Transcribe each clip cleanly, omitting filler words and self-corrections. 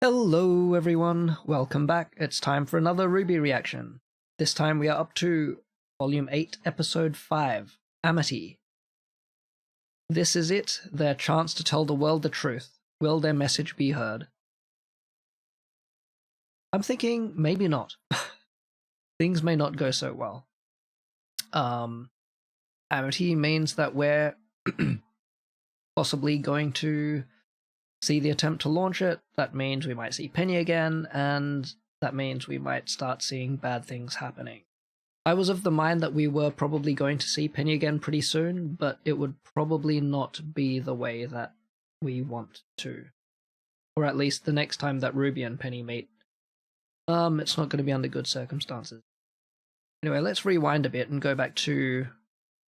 Hello everyone, welcome back. It's time for another RWBY reaction. This time we are up to Volume 8, Episode 5, Amity. This is it, their chance to tell the world the truth. Will their message be heard? I'm thinking maybe not. Things may not go so well. Amity means that we're possibly going to see the attempt to launch it. That means we might see Penny again, and that means we might start seeing bad things happening. I was of the mind that we were probably going to see Penny again pretty soon, but it would probably not be the way that we want to. Or at least the next time that Ruby and Penny meet. It's not going to be under good circumstances. Anyway, let's rewind a bit and go back to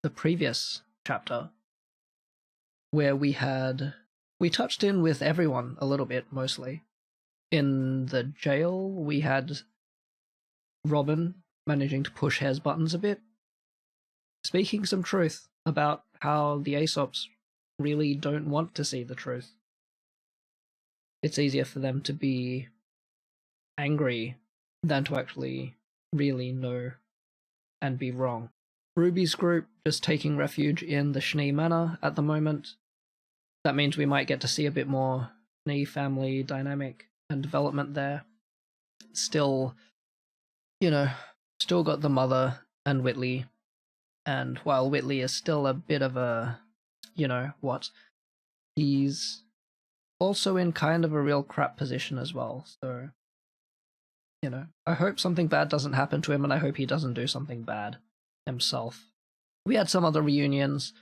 the previous chapter, where we touched in with everyone a little bit, mostly. In the jail, we had Robin managing to push Hare's buttons a bit, speaking some truth about how the Aesops really don't want to see the truth. It's easier for them to be angry than to actually really know and be wrong. Ruby's group just taking refuge in the Schnee Manor at the moment. That means we might get to see a bit more Schnee family dynamic and development there. Still, still got the mother and Whitley, and while Whitley is still a bit of a, he's also in kind of a real crap position as well, so, I hope something bad doesn't happen to him, and I hope he doesn't do something bad himself. We had some other reunions,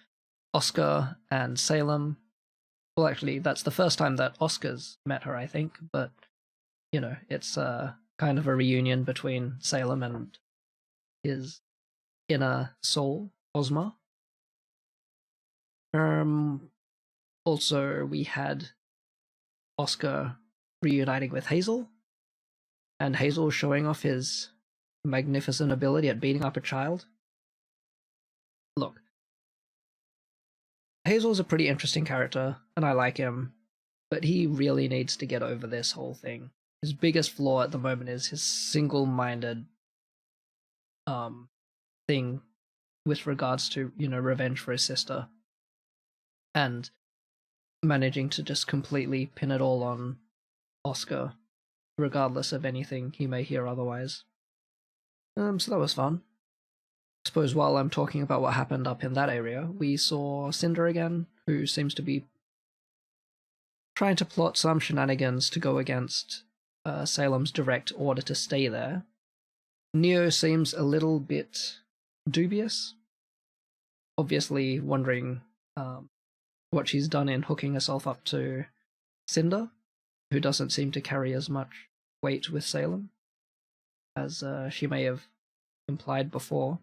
Oscar and Salem. Well, actually, that's the first time that Oscar's met her, I think, but, it's kind of a reunion between Salem and his inner soul, Ozma. Also, we had Oscar reuniting with Hazel, and Hazel showing off his magnificent ability at beating up a child. Look, Hazel's a pretty interesting character, and I like him, but he really needs to get over this whole thing. His biggest flaw at the moment is his single-minded thing with regards to, revenge for his sister, and managing to just completely pin it all on Oscar, regardless of anything he may hear otherwise. So that was fun. I suppose while I'm talking about what happened up in that area, we saw Cinder again, who seems to be trying to plot some shenanigans to go against Salem's direct order to stay there. Neo seems a little bit dubious, obviously wondering what she's done in hooking herself up to Cinder, who doesn't seem to carry as much weight with Salem as she may have implied before.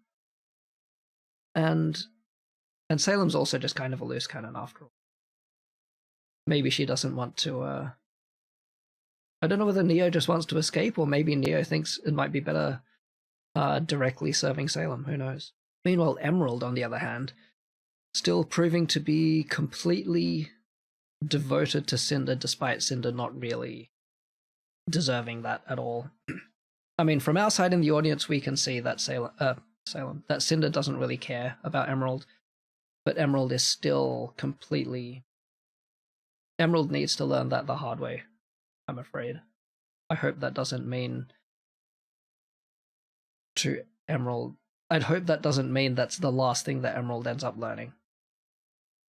And Salem's also just kind of a loose cannon after all. Maybe she doesn't want to, I don't know whether Neo just wants to escape, or maybe Neo thinks it might be better directly serving Salem, who knows. Meanwhile, Emerald, on the other hand, still proving to be completely devoted to Cinder, despite Cinder not really deserving that at all. I mean, from outside in the audience, we can see that that Cinder doesn't really care about Emerald, but Emerald is still completely... Emerald needs to learn that the hard way, I'm afraid. I hope that doesn't mean to Emerald... I'd hope that doesn't mean that's the last thing that Emerald ends up learning,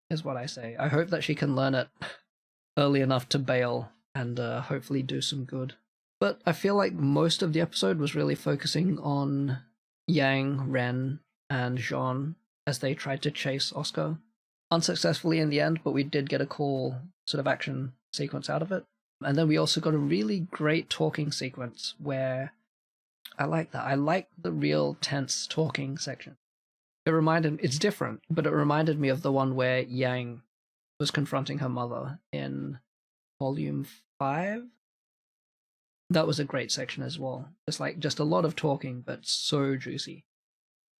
is what I say. I hope that she can learn it early enough to bail and hopefully do some good. But I feel like most of the episode was really focusing on Yang, Ren, and Jean as they tried to chase Oscar. Unsuccessfully in the end, but we did get a cool sort of action sequence out of it. And then we also got a really great talking sequence where I like that. I like the real tense talking section. It's different, but it reminded me of the one where Yang was confronting her mother in Volume 5. That was a great section as well. Just a lot of talking, but so juicy.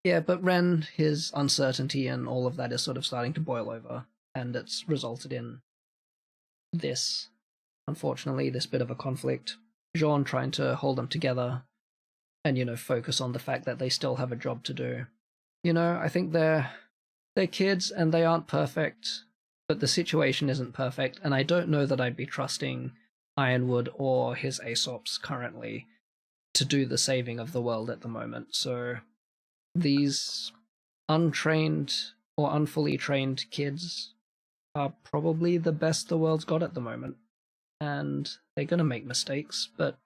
Yeah, but Ren, his uncertainty and all of that is sort of starting to boil over, and it's resulted in this unfortunately, this bit of a conflict. Jean trying to hold them together and, you know, focus on the fact that they still have a job to do. You know, I think they're kids and they aren't perfect, but the situation isn't perfect, and I don't know that I'd be trusting Ironwood or his Aesops currently to do the saving of the world at the moment. So these untrained or unfully trained kids are probably the best the world's got at the moment. And they're gonna make mistakes, but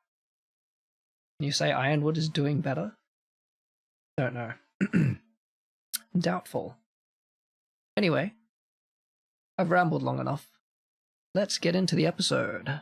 you say Ironwood is doing better? Don't know. Doubtful. Anyway, I've rambled long enough. Let's get into the episode.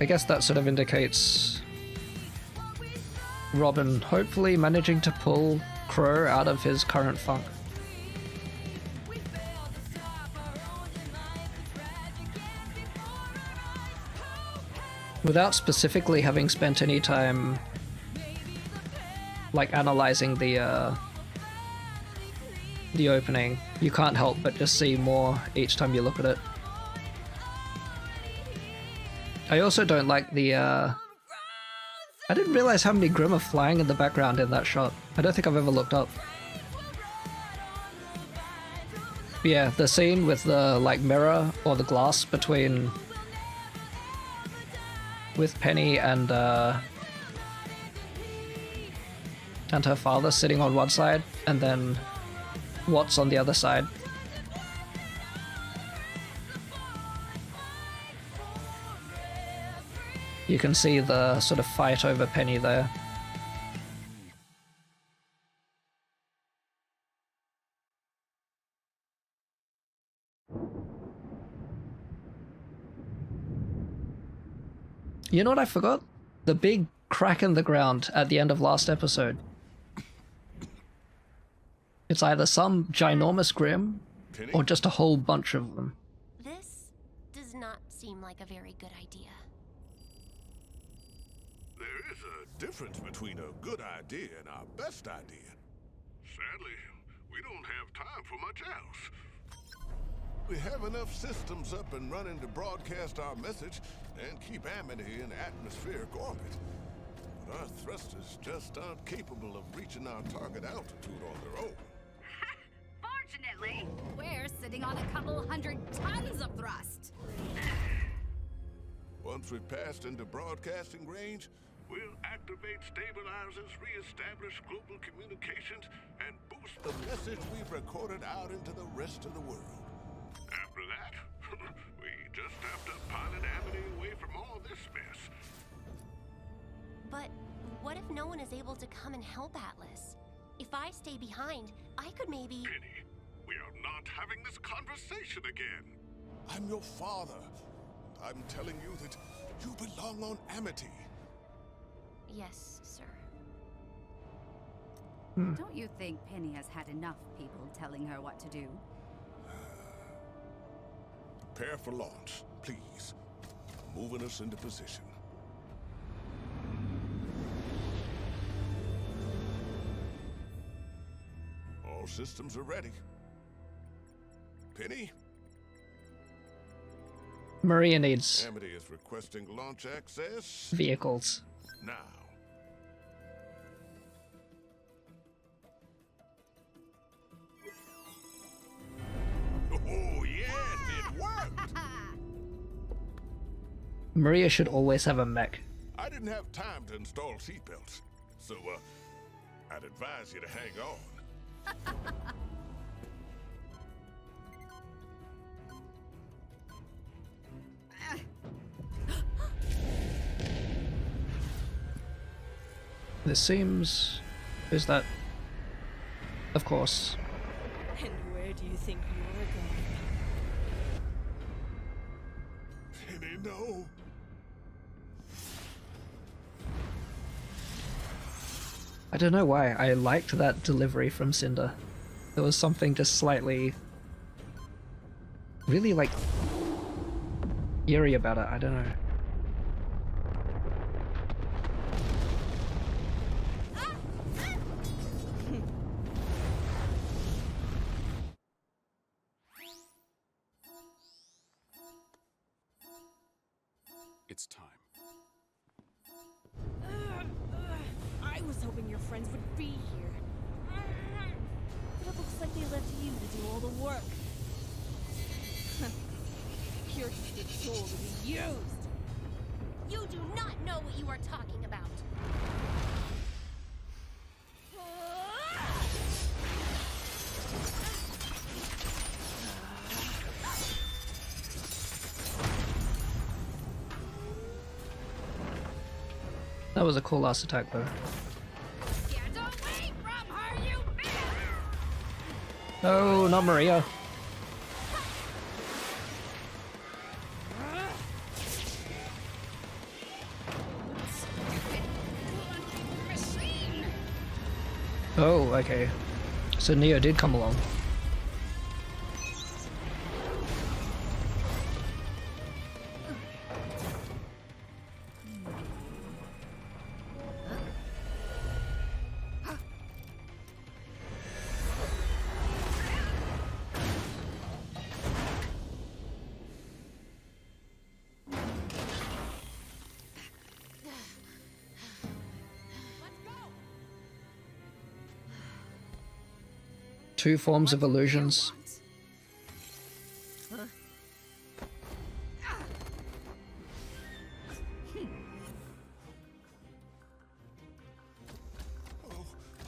I guess that sort of indicates Robin hopefully managing to pull Crow out of his current funk. Without specifically having spent any time like analyzing the opening, you can't help but just see more each time you look at it. I also don't like the, I didn't realize how many Grimm are flying in the background in that shot. I don't think I've ever looked up. But yeah, the scene with the, like, mirror or the glass between... with Penny and her father sitting on one side, and then Watts on the other side. You can see the sort of fight over Penny there. You know what I forgot? The big crack in the ground at the end of last episode. It's either some ginormous Grimm or just a whole bunch of them. This does not seem like a very good idea. There is a difference between a good idea and our best idea. Sadly, we don't have time for much else. We have enough systems up and running to broadcast our message and keep Amity in atmospheric orbit. But our thrusters just aren't capable of reaching our target altitude on their own. Fortunately, we're sitting on a couple hundred tons of thrust. Once we've passed into broadcasting range, we'll activate stabilizers, re-establish global communications, and boost the message we've recorded out into the rest of the world. After that, we just have to pilot Amity away from all this mess. But what if no one is able to come and help Atlas? If I stay behind, I could maybe... Penny, we are not having this conversation again. I'm your father. I'm telling you that you belong on Amity. Yes, sir. Don't you think Penny has had enough people telling her what to do? Prepare for launch, please. Moving us into position. All systems are ready. Penny? Maria needs Amity is requesting launch access vehicles. now. Oh, yes, it worked! Maria should always have a mech. I didn't have time to install seatbelts, so, I'd advise you to hang on. This seems... Who's that? Of course. And where do you think you're going? Penny, no. I don't know why, I liked that delivery from Cinder. There was something just slightly... really, like, eerie about it, I don't know. It's time. I was hoping your friends would be here. But it looks like they left you to do all the work. You're just a tool to be used. You do not know what you are talking about. That was a cool last attack though. Get away from her, you bitch! No, not Maria. Machine! Oh, okay. So Neo did come along. Two forms of illusions. Oh,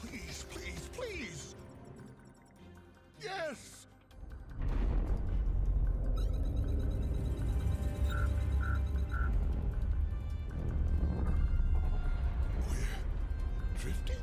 please, please, please. Yes. We're drifting.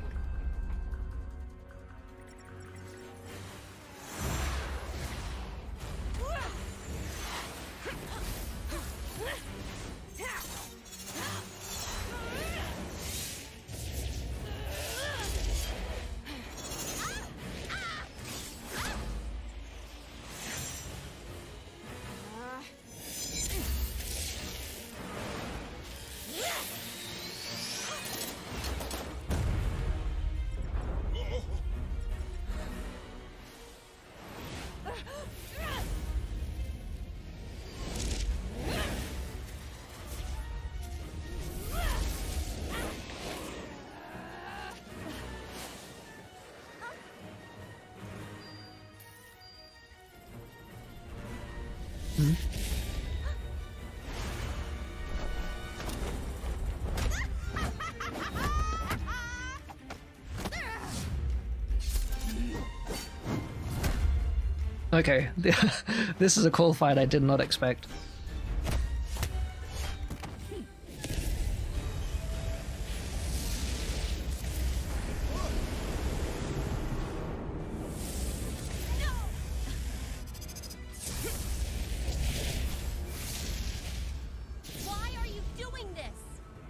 Okay, this is a cool fight I did not expect. Why are you doing this?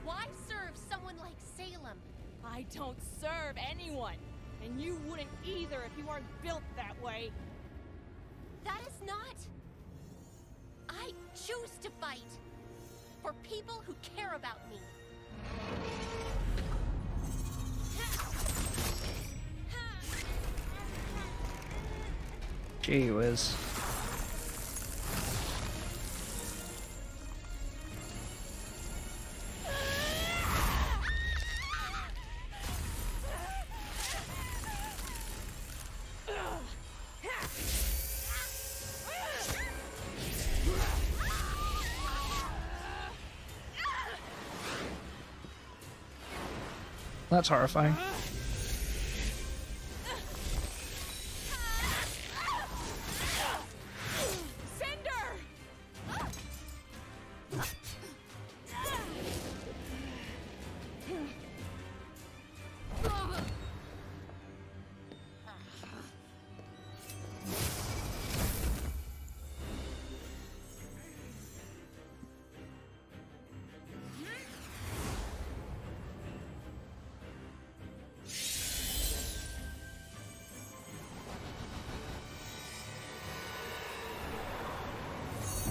Why serve someone like Salem? I don't serve anyone. And you wouldn't either if you weren't built that way. That is not. I choose to fight for people who care about me. Gee whiz. That's horrifying. Cinder!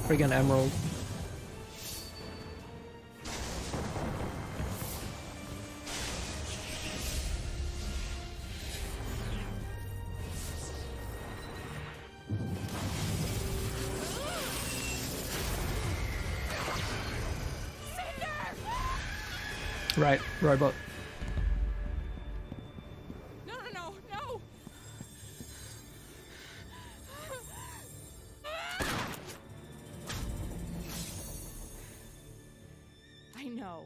Friggin' emerald. Right, robot. No, no, no, no! I know,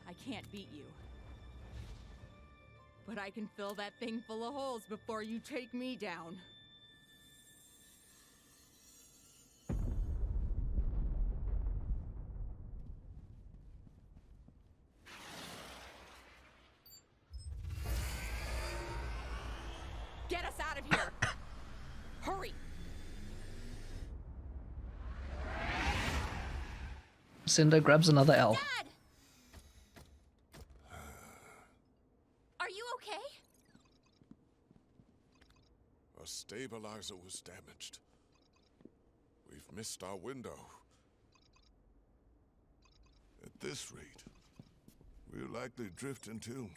I can't beat you. But I can fill that thing full of holes before you take me down. Get us out of here! Hurry! Cinder grabs another L. Dad! Are you okay? A stabilizer was damaged. We've missed our window. At this rate, we'll likely drift into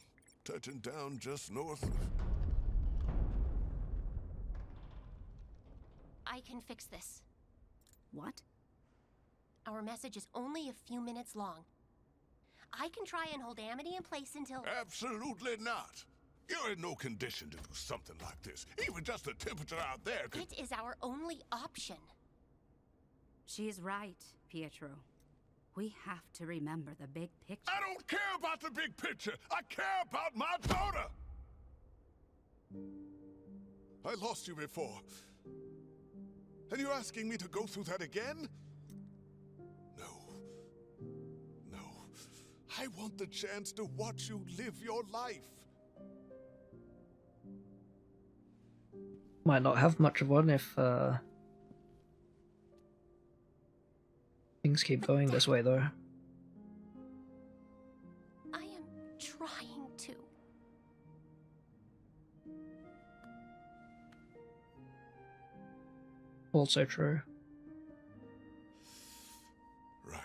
touching down just north of... I can fix this. What? Our message is only a few minutes long. I can try and hold Amity in place until... Absolutely not. You're in no condition to do something like this. Even just the temperature out there could... It is our only option. She's right, Pietro. We have to remember the big picture. I don't care about the big picture. I care about my daughter. I lost you before. And you're asking me to go through that again? No. No. I want the chance to watch you live your life. Might not have much of one if things keep going this way, though. I am trying to. Also true. Right.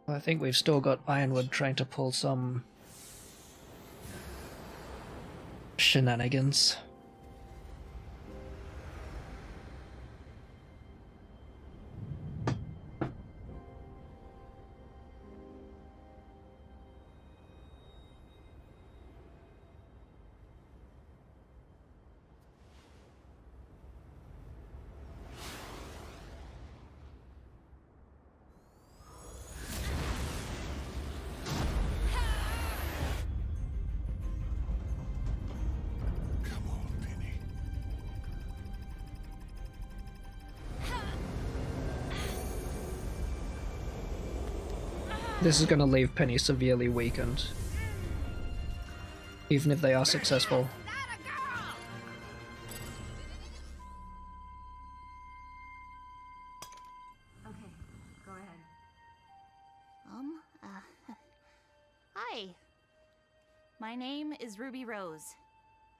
I think we've still got Ironwood trying to pull some shenanigans. This is going to leave Penny severely weakened, even if they are successful. Okay, go ahead. Hi. My name is Ruby Rose.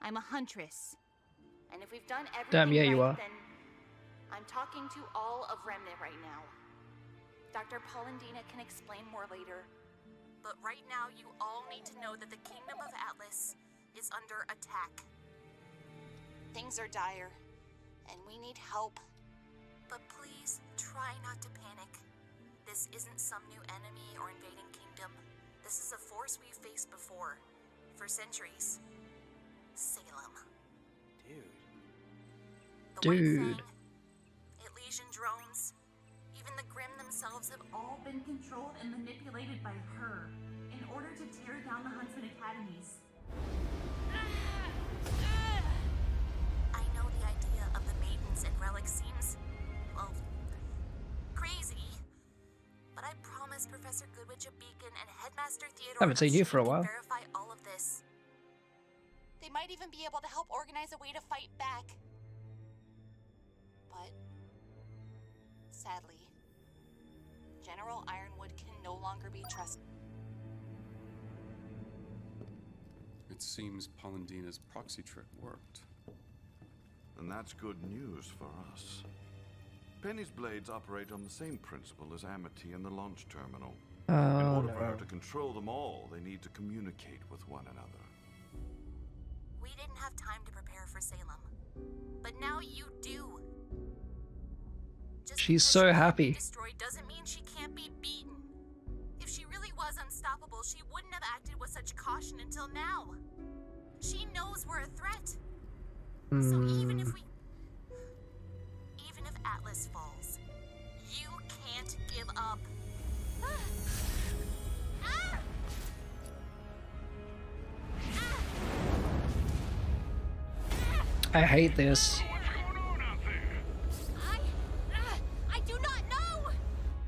I'm a huntress. And if we've done everything Damn, yeah, you right, are. then I'm talking to all of Remnant right now. Dr. Polendina can explain more later. But right now, you all need to know that the Kingdom of Atlas is under attack. Things are dire, and we need help. But please, try not to panic. This isn't some new enemy or invading kingdom. This is a force we've faced before, for centuries. Salem. The Dude. White Fang, Elysian drones, even the Grimm themselves have all been controlled and manipulated by her in order to tear down the Huntsman Academies. I know the idea of the maidens and relics seems, well, crazy. But I promised Professor Goodwitch a beacon and Headmaster Theodore Haven't seen you for a while. to verify all of this. They might even be able to help organize a way to fight back. But sadly, General Ironwood longer be trusted. It seems Polendina's proxy trick worked. And that's good news for us. Penny's blades operate on the same principle as Amity and the launch terminal. In order for her to control them all, they need to communicate with one another. We didn't have time to prepare for Salem, but now you do. Just She's because so she can't be happy. destroyed doesn't mean she can't be beaten. If she really was unstoppable, she wouldn't have acted with such caution until now. She knows we're a threat. So even if Atlas falls, you can't give up. I hate this. I do not know!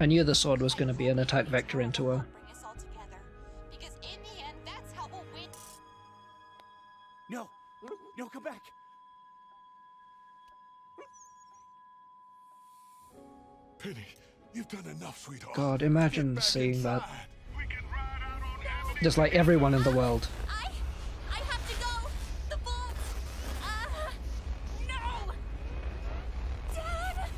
I knew the sword was going to be an attack vector into her. Bring us all together, because in the end, that's how we'll win. No! No, come back! Penny, you've done enough, sweetheart. God, imagine Get back seeing that. inside. We can ride out on Amity. Just like everyone in the world. I have to go! The bolt! No! Dad!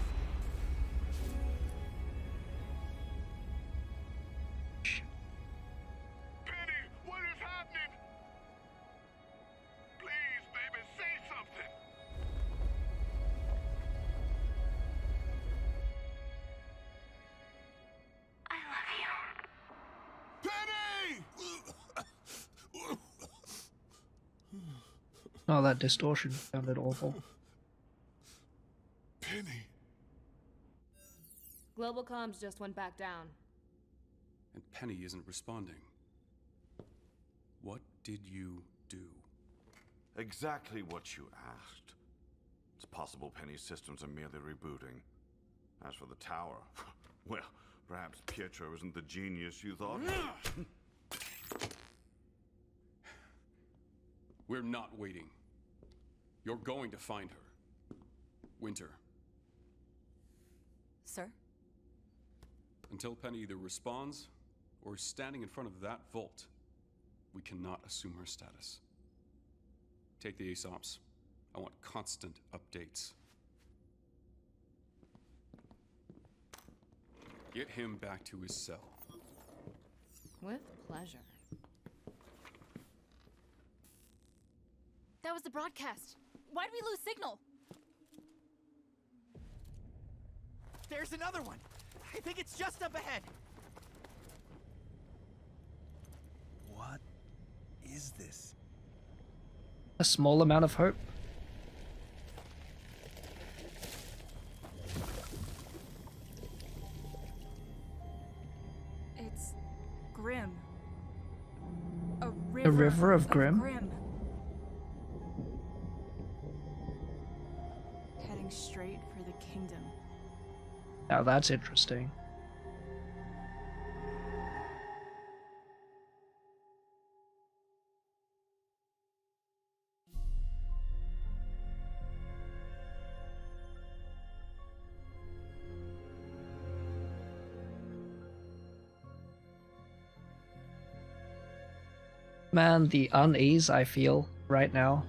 Penny, what is happening? Please, baby, say something. I love you. Penny! Oh, that distortion sounded awful. Penny. Global comms just went back down. And Penny isn't responding. What did you do? Exactly what you asked. It's possible Penny's systems are merely rebooting. As for the tower, well, perhaps Pietro isn't the genius you thought. We're not waiting. You're going to find her. Winter. Sir? Until Penny either responds or is standing in front of that vault, we cannot assume her status. Take the ASOPs. I want constant updates. Get him back to his cell. With pleasure. That was the broadcast. Why did we lose signal? There's another one! I think it's just up ahead! What is this? A small amount of hope. It's grim. A river of grim? Heading straight for the kingdom. Now that's interesting. Man, the unease I feel right now.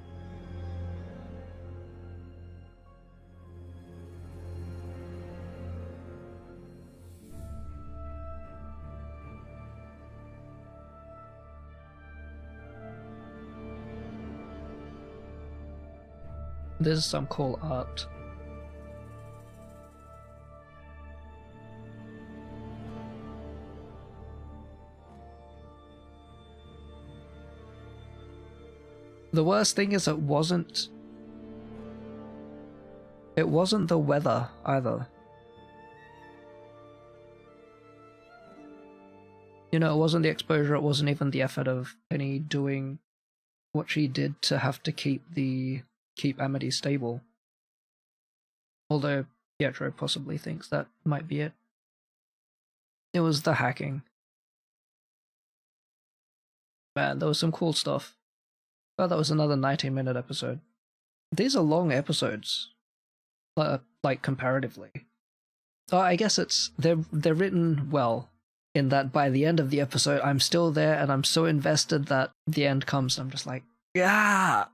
This is some cool art. The worst thing is it wasn't the weather either. You know, it wasn't the exposure, it wasn't even the effort of Penny doing what she did to have to keep Amity stable. Although Pietro possibly thinks that might be it. It was the hacking. Man, there was some cool stuff. Oh, that was another 19-minute episode. These are long episodes, like comparatively. Oh, I guess they're written well. in that by the end of the episode, I'm still there and I'm so invested that the end comes. I'm just like, yeah.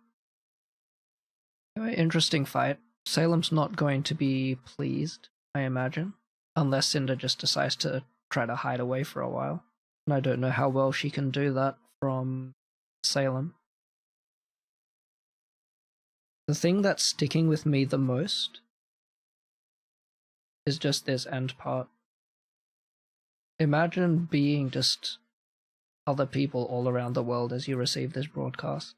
Anyway, interesting fight. Salem's not going to be pleased, I imagine, unless Cinder just decides to try to hide away for a while. And I don't know how well she can do that from Salem. The thing that's sticking with me the most is just this end part. Imagine being just other people all around the world as you receive this broadcast.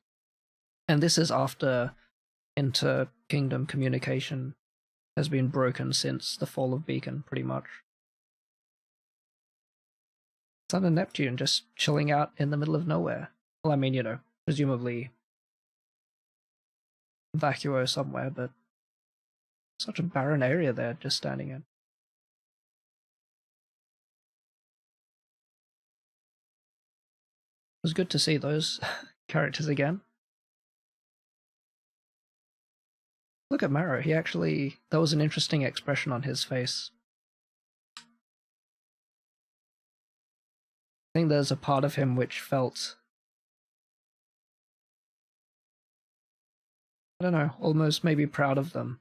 And this is after inter-kingdom communication has been broken since the fall of Beacon, pretty much. Sun and Neptune just chilling out in the middle of nowhere. Well, I mean, you know, presumably vacuo somewhere, but such a barren area they're just standing in. It was good to see those characters again. Look at Marrow, he actually, that was an interesting expression on his face. I think there's a part of him which felt, I don't know, almost maybe proud of them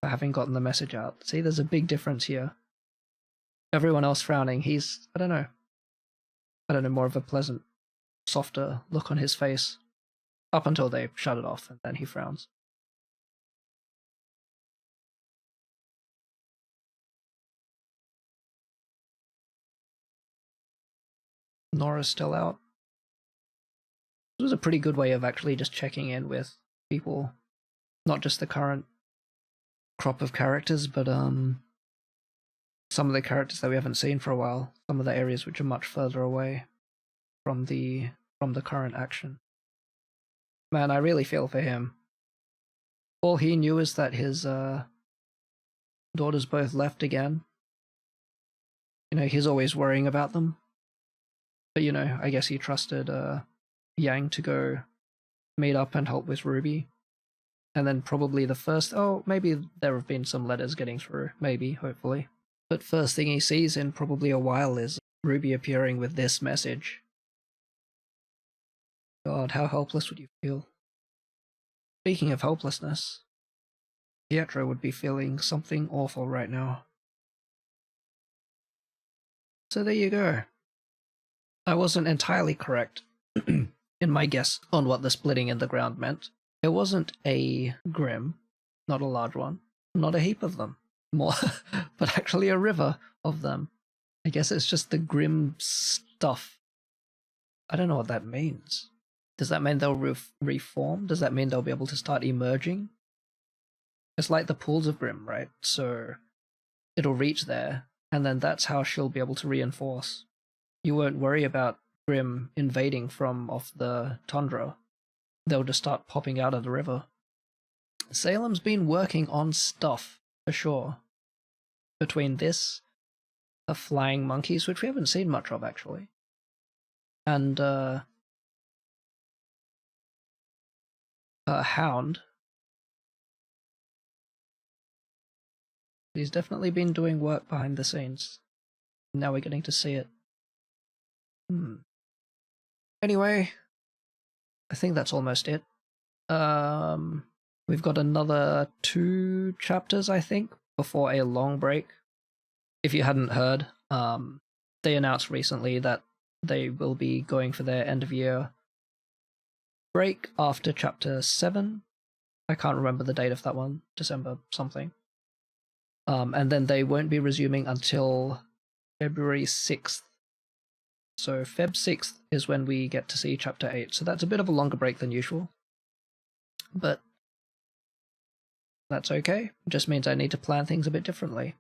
for having gotten the message out. See, there's a big difference here. Everyone else frowning, he's, I don't know, more of a pleasant, softer look on his face. Up until they shut it off, and then he frowns. Nora's still out. It was a pretty good way of actually just checking in with people. Not just the current crop of characters, but some of the characters that we haven't seen for a while. Some of the areas which are much further away from the current action. Man, I really feel for him. All he knew is that his daughters both left again. You know, he's always worrying about them. But, you know, I guess he trusted Yang to go meet up and help with Ruby. And then probably the first, maybe there have been some letters getting through, maybe, hopefully. But first thing he sees in probably a while is Ruby appearing with this message. God, how helpless would you feel? Speaking of helplessness, Pietro would be feeling something awful right now. So there you go. I wasn't entirely correct in my guess on what the splitting in the ground meant. It wasn't a grim, not a large one, not a heap of them, more, but actually a river of them. I guess it's just the grim stuff. I don't know what that means. Does that mean they'll reform? Does that mean they'll be able to start emerging? It's like the pools of Grim, right? So it'll reach there, and then that's how she'll be able to reinforce. You won't worry about Grim invading from off the tundra. They'll just start popping out of the river. Salem's been working on stuff, for sure. Between this, the flying monkeys, which we haven't seen much of, actually, and Hound. He's definitely been doing work behind the scenes. Now we're getting to see it. Anyway, I think that's almost it. We've got another 2 chapters, I think, before a long break. If you hadn't heard, they announced recently that they will be going for their end-of-year break after chapter 7. I can't remember the date of that one, December something. And then they won't be resuming until February 6th. So Feb 6th is when we get to see chapter 8. So that's a bit of a longer break than usual. But that's okay. It just means I need to plan things a bit differently.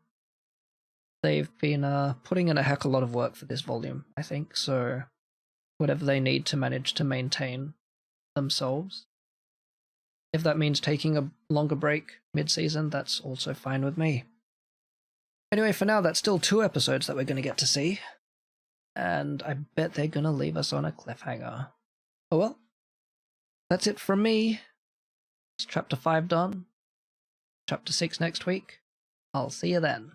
They've been putting in a heck of a lot of work for this volume, I think. So whatever they need to manage to maintain themselves. If that means taking a longer break mid-season, that's also fine with me. Anyway, for now, that's still 2 episodes that we're going to get to see. And I bet they're going to leave us on a cliffhanger. Oh well. That's it from me. It's chapter 5 done. Chapter 6 next week. I'll see you then.